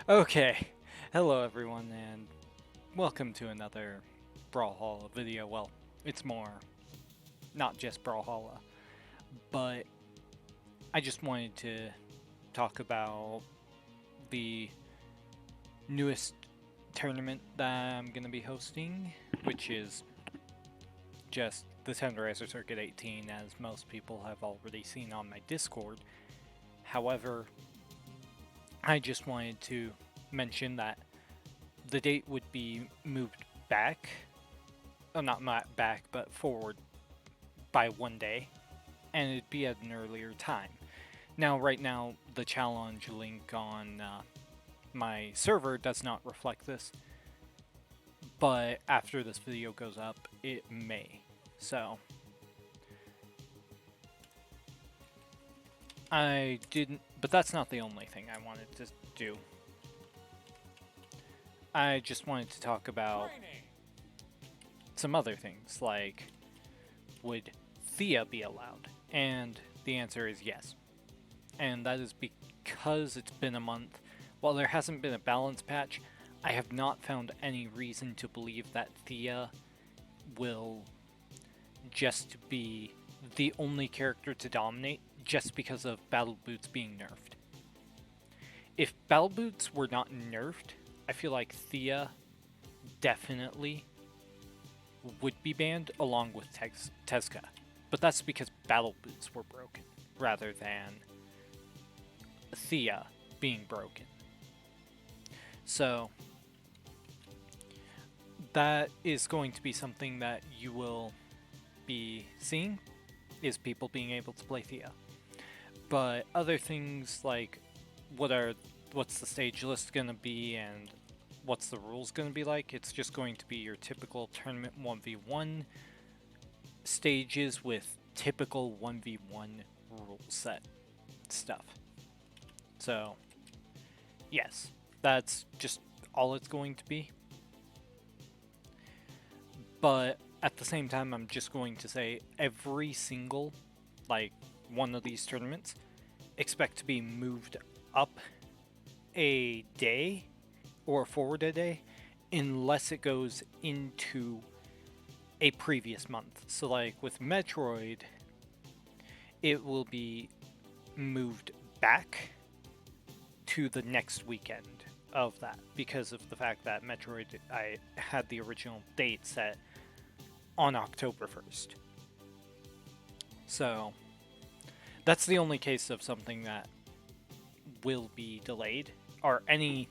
Okay, hello everyone, and welcome to another Brawlhalla video. Well, it's more not just Brawlhalla, but I just wanted to talk about the newest tournament that I'm going to be hosting, which is just the Tenderizer Circuit 18, as most people have already seen on my Discord. However, I just wanted to mention that the date would be moved back, not back, but forward by one day, and it'd be at an earlier time. Now, right now, the challenge link on my server does not reflect this, but after this video goes up, it may. So, I didn't, but that's not the only thing I wanted to do. I just wanted to talk about some other things, like would Thea be allowed? And the answer is yes. And that is because it's been a month. While there hasn't been a balance patch, I have not found any reason to believe that Thea will just be the only character to dominate just because of Battle Boots being nerfed. If Battle Boots were not nerfed, I feel like Thea definitely would be banned along with Tezka. But that's because Battle Boots were broken, rather than Thea being broken. So, that is going to be something that you will be seeing, is people being able to play Thea. But other things like what's the stage list going to be and what's the rules going to be like, it's just going to be your typical tournament 1v1 stages with typical 1v1 rule set stuff. So, yes, that's just all it's going to be. But at the same time, I'm just going to say every single, one of these tournaments, expect to be moved up a day or forward a day unless it goes into a previous month. So like with Metroid, it will be moved back to the next weekend of that because of the fact that Metroid, I had the original date set on October 1st. So that's the only case of something that will be delayed, or any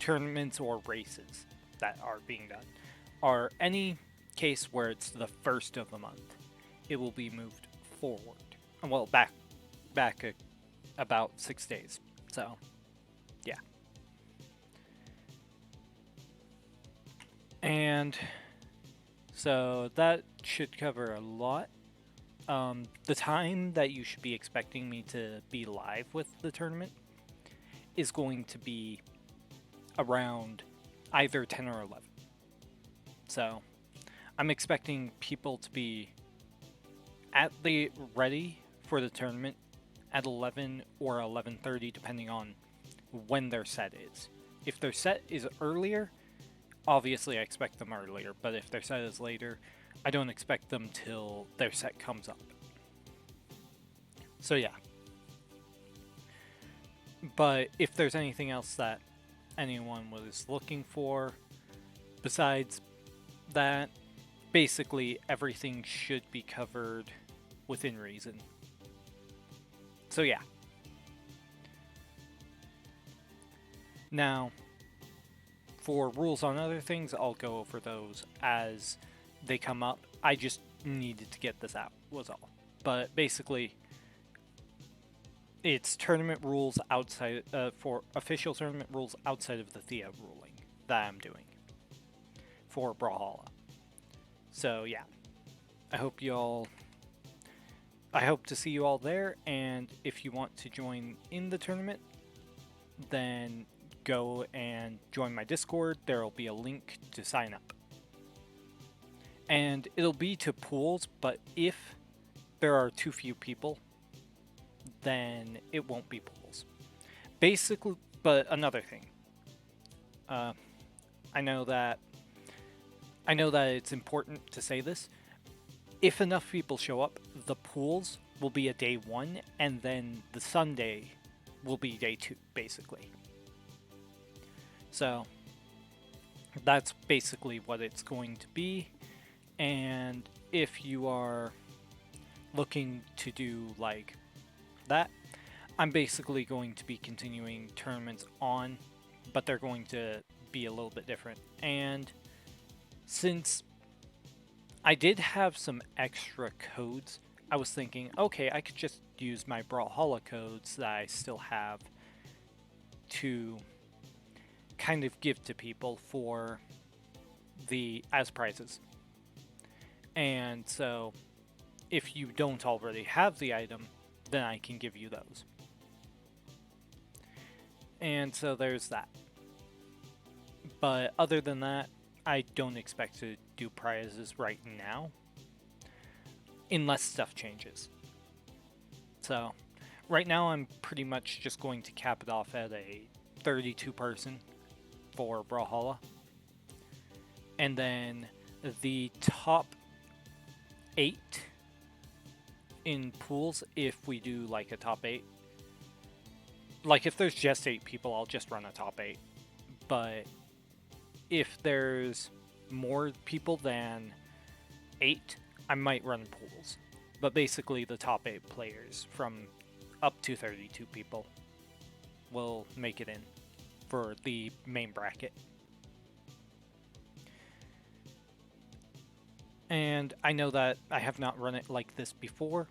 tournaments or races that are being done, or any case where it's the first of the month, it will be moved forward. Well, back about 6 days. So, yeah. And so that should cover a lot. The time that you should be expecting me to be live with the tournament is going to be around either 10 or 11. So I'm expecting people to be at the ready for the tournament at 11 or 11:30, depending on when their set is. If their set is earlier, obviously I expect them earlier, but if their set is later, I don't expect them till their set comes up. So yeah. But if there's anything else that anyone was looking for besides that, basically everything should be covered within reason. So yeah. Now, for rules on other things, I'll go over those as they come up. I just needed to get this out, was all. But basically, it's tournament rules outside, for official tournament rules outside of the Thea ruling that I'm doing for Brawlhalla. So yeah, I hope to see you all there, and if you want to join in the tournament, then go and join my Discord. There will be a link to sign up. And it'll be to pools, but if there are too few people, then it won't be pools. Basically, but another thing, I know that it's important to say this. If enough people show up, the pools will be a day 1, and then the Sunday will be day 2, basically. So that's basically what it's going to be. And if you are looking to do like that, I'm basically going to be continuing tournaments on, but they're going to be a little bit different. And since I did have some extra codes, I was thinking, okay, I could just use my Brawlhalla codes that I still have to kind of give to people for as prizes. And so if you don't already have the item, then I can give you those. And so there's that. But other than that, I don't expect to do prizes right now, unless stuff changes. So right now I'm pretty much just going to cap it off at a 32 person for Brawlhalla. And then the top 8 in pools, if we do like a top 8, like if there's just 8 people, I'll just run a top 8. But if there's more people than 8, I might run pools. But basically the top 8 players from up to 32 people will make it in for the main bracket. And I know that I have not run it like this before,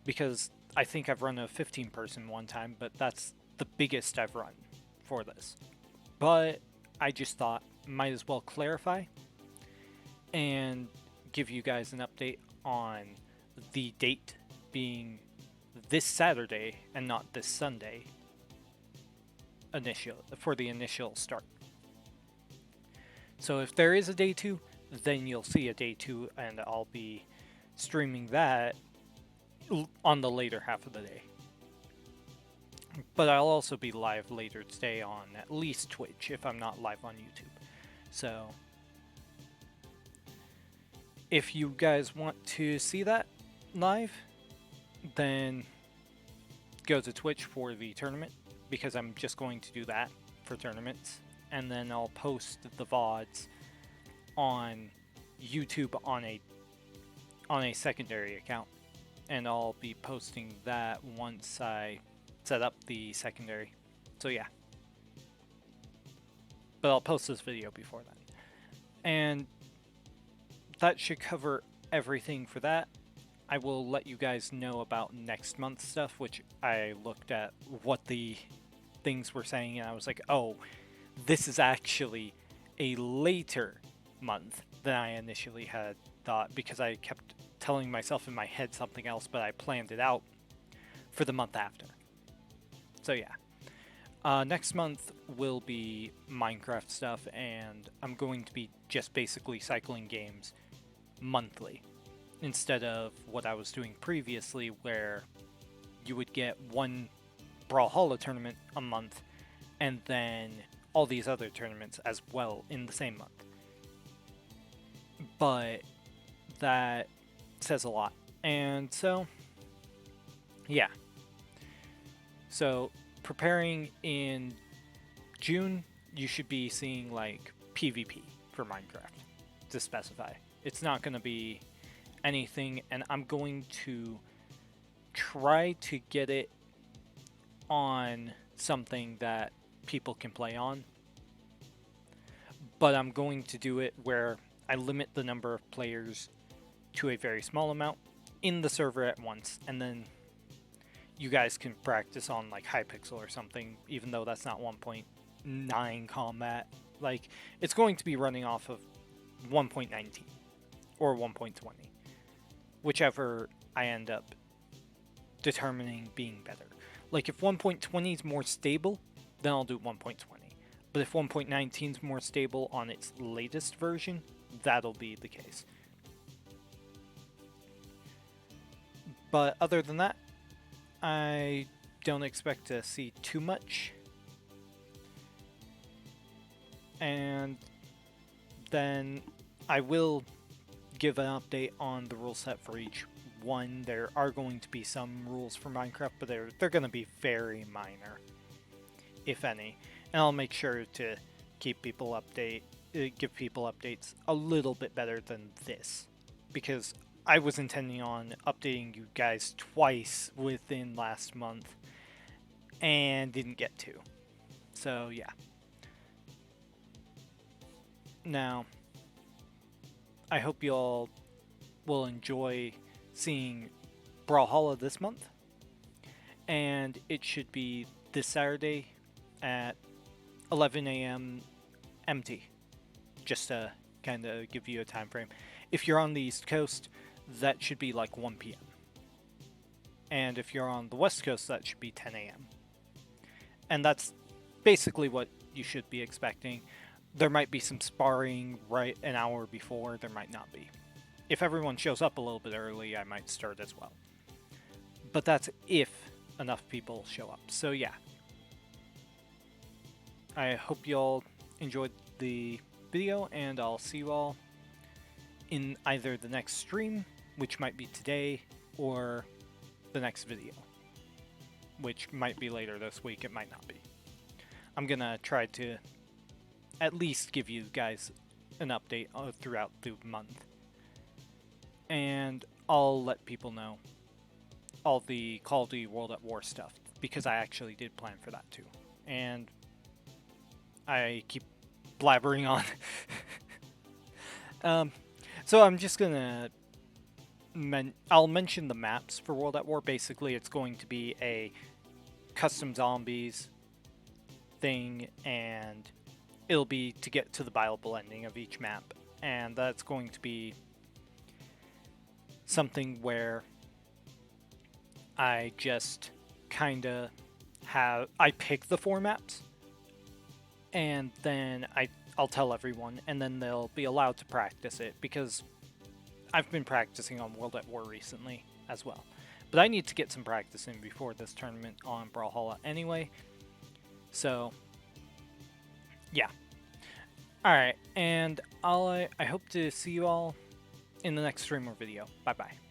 because I think I've run a 15 person one time, but that's the biggest I've run for this. But I just thought might as well clarify and give you guys an update on the date being this Saturday and not this Sunday for the initial start. So if there is a day 2, then you'll see a day 2, and I'll be streaming that on the later half of the day. But I'll also be live later today on at least Twitch if I'm not live on YouTube. So if you guys want to see that live, then go to Twitch for the tournament, because I'm just going to do that for tournaments. And then I'll post the VODs on YouTube on a secondary account. And I'll be posting that once I set up the secondary. So yeah. But I'll post this video before that. And that should cover everything for that. I will let you guys know about next month's stuff, which I looked at what the things were saying, and I was like, oh, this is actually a later month than I initially had thought, because I kept telling myself in my head something else, but I planned it out for the month after. So yeah. Next month will be Minecraft stuff, and I'm going to be just basically cycling games monthly, instead of what I was doing previously, where you would get one Brawlhalla tournament a month, and then all these other tournaments as well in the same month. But that says a lot. And so, yeah. So, preparing in June, you should be seeing like PvP for Minecraft, to specify. It's not going to be anything, and I'm going to try to get it on something that people can play on, but I'm going to do it where I limit the number of players to a very small amount in the server at once, and then you guys can practice on like Hypixel or something, even though that's not 1.9 combat. Like, it's going to be running off of 1.19 or 1.20, whichever I end up determining being better. Like, if 1.20 is more stable, then I'll do 1.20. But if 1.19 is more stable on its latest version, that'll be the case. But other than that, I don't expect to see too much. and then I will give an update on the rule set for each one. There are going to be some rules for Minecraft, but they're going to be very minor, if any. And I'll make sure to keep people give people updates a little bit better than this, because I was intending on updating you guys twice within last month and didn't get to. So yeah. Now, I hope you all will enjoy seeing Brawlhalla this month, and it should be this Saturday at 11 a.m. MT, just to kind of give you a time frame. If you're on the East Coast, that should be like 1 p.m. And if you're on the West Coast, that should be 10 a.m. And that's basically what you should be expecting. There might be some sparring right an hour before, there might not be. If everyone shows up a little bit early, I might start as well. But that's if enough people show up. So yeah. I hope you all enjoyed the video, and I'll see you all in either the next stream, which might be today, or the next video, which might be later this week, it might not be. I'm gonna try to at least give you guys an update throughout the month. And I'll let people know all the Call of Duty World at War stuff, because I actually did plan for that too. And I keep blabbering on. So I'm just gonna I'll mention the maps for World at War. Basically, it's going to be a custom zombies thing, and it'll be to get to the viable ending of each map. And that's going to be something where I just kinda I pick the 4 maps, and then I'll tell everyone, and then they'll be allowed to practice it, because I've been practicing on World at War recently as well. But I need to get some practice in before this tournament on Brawlhalla anyway. So, yeah. Alright, and I hope to see you all in the next stream or video. Bye-bye.